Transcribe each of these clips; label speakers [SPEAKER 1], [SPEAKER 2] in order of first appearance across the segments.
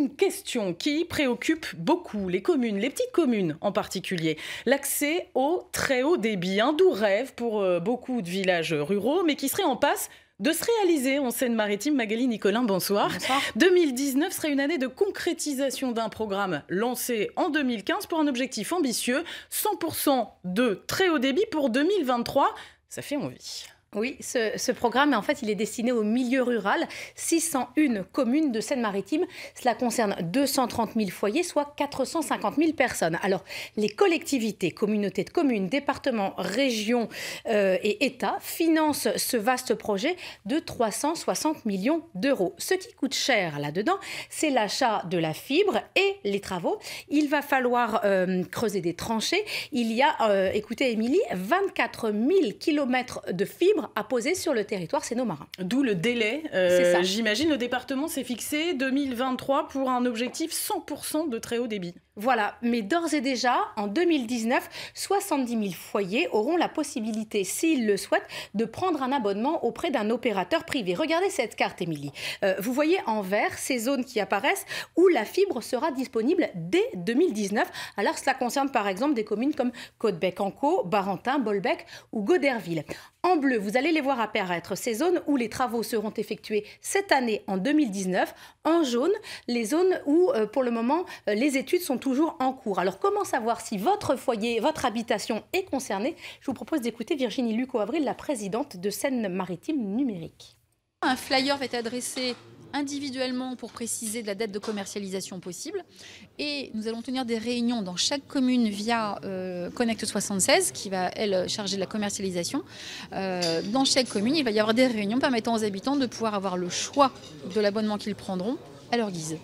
[SPEAKER 1] une question qui préoccupe beaucoup les communes, les petites communes en particulier. L'accès au très haut débit, un doux rêve pour beaucoup de villages ruraux, mais qui serait en passe de se réaliser en Seine-Maritime. Magali Nicolin, bonsoir.
[SPEAKER 2] Bonsoir.
[SPEAKER 1] 2019 serait une année de concrétisation d'un programme lancé en 2015 pour un objectif ambitieux, 100% de très haut débit pour 2023. Ça fait envie.
[SPEAKER 2] Oui, ce programme, en fait, il est destiné au milieu rural, 601 communes de Seine-Maritime. Cela concerne 230 000 foyers, soit 450 000 personnes. Alors, les collectivités, communautés de communes, départements, régions et États financent ce vaste projet de 360 millions d'euros. Ce qui coûte cher là-dedans, c'est l'achat de la fibre et les travaux. Il va falloir creuser des tranchées. Il y a, écoutez Émilie, 24 000 kilomètres de fibre à poser sur le territoire séno-marin.
[SPEAKER 1] D'où le délai. J'imagine le département s'est fixé 2023 pour un objectif 100% de très haut débit.
[SPEAKER 2] Voilà, mais d'ores et déjà, en 2019, 70 000 foyers auront la possibilité, s'ils le souhaitent, de prendre un abonnement auprès d'un opérateur privé. Regardez cette carte, Émilie. Vous voyez en vert ces zones qui apparaissent où la fibre sera disponible dès 2019. Alors, cela concerne par exemple des communes comme Côte-Bec-en-Caux, Barentin, Bolbec ou Goderville. En bleu, vous allez les voir apparaître, ces zones où les travaux seront effectués cette année en 2019. En jaune, les zones où, pour le moment, les études sont toujours en cours. Alors, comment savoir si votre foyer, votre habitation est concernée? Je vous propose d'écouter Virginie Lucot-Avril, la présidente de Seine-Maritime Numérique.
[SPEAKER 3] Un flyer va être adressé individuellement pour préciser de la date de commercialisation possible. Et nous allons tenir des réunions dans chaque commune via Connect 76 qui va, elle, charger de la commercialisation. Dans chaque commune, il va y avoir des réunions permettant aux habitants de pouvoir avoir le choix de l'abonnement qu'ils prendront à leur guise.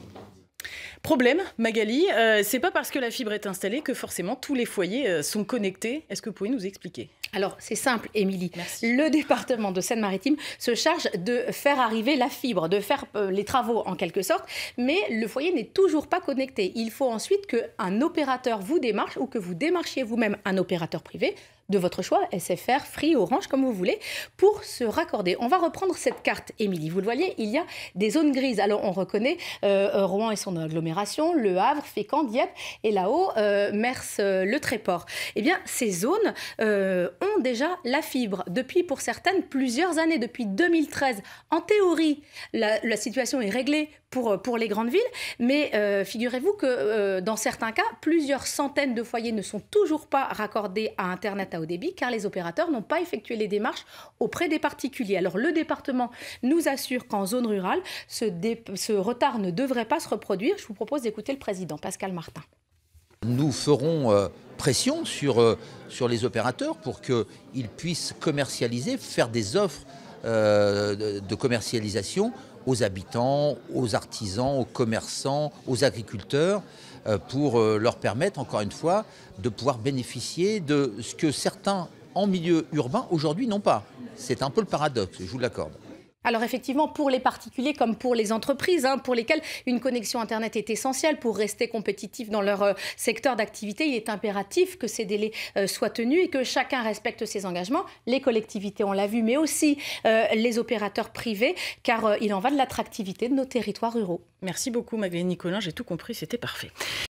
[SPEAKER 1] Problème, Magali, c'est pas parce que la fibre est installée que forcément tous les foyers sont connectés. Est-ce que vous pouvez nous expliquer ?
[SPEAKER 2] Alors, c'est simple, Émilie.
[SPEAKER 1] Merci.
[SPEAKER 2] Le département de Seine-Maritime se charge de faire arriver la fibre, de faire les travaux en quelque sorte, mais le foyer n'est toujours pas connecté. Il faut ensuite qu'un opérateur vous démarche ou que vous démarchiez vous-même un opérateur privé de votre choix, SFR, Free, Orange, comme vous voulez, pour se raccorder. On va reprendre cette carte, Émilie. Vous le voyez, il y a des zones grises. Alors, on reconnaît Rouen et son agglomération, Le Havre, Fécamp, Dieppe, et là-haut, Mers, le Tréport. Eh bien, ces zones ont déjà la fibre depuis, pour certaines, plusieurs années, depuis 2013. En théorie, la situation est réglée pour les grandes villes, mais figurez-vous que dans certains cas, plusieurs centaines de foyers ne sont toujours pas raccordés à Internet à haut débit, car les opérateurs n'ont pas effectué les démarches auprès des particuliers. Alors le département nous assure qu'en zone rurale, ce retard ne devrait pas se reproduire. Je vous propose d'écouter le président, Pascal Martin.
[SPEAKER 4] Nous ferons pression sur les opérateurs pour qu'ils puissent commercialiser, faire des offres de commercialisation aux habitants, aux artisans, aux commerçants, aux agriculteurs, pour leur permettre, encore une fois, de pouvoir bénéficier de ce que certains en milieu urbain aujourd'hui n'ont pas. C'est un peu le paradoxe, je vous l'accorde.
[SPEAKER 2] Alors effectivement, pour les particuliers comme pour les entreprises, pour lesquelles une connexion Internet est essentielle pour rester compétitifs dans leur secteur d'activité, il est impératif que ces délais soient tenus et que chacun respecte ses engagements. Les collectivités, on l'a vu, mais aussi les opérateurs privés, car il en va de l'attractivité de nos territoires ruraux.
[SPEAKER 1] Merci beaucoup, Magali Nicolin. J'ai tout compris, c'était parfait.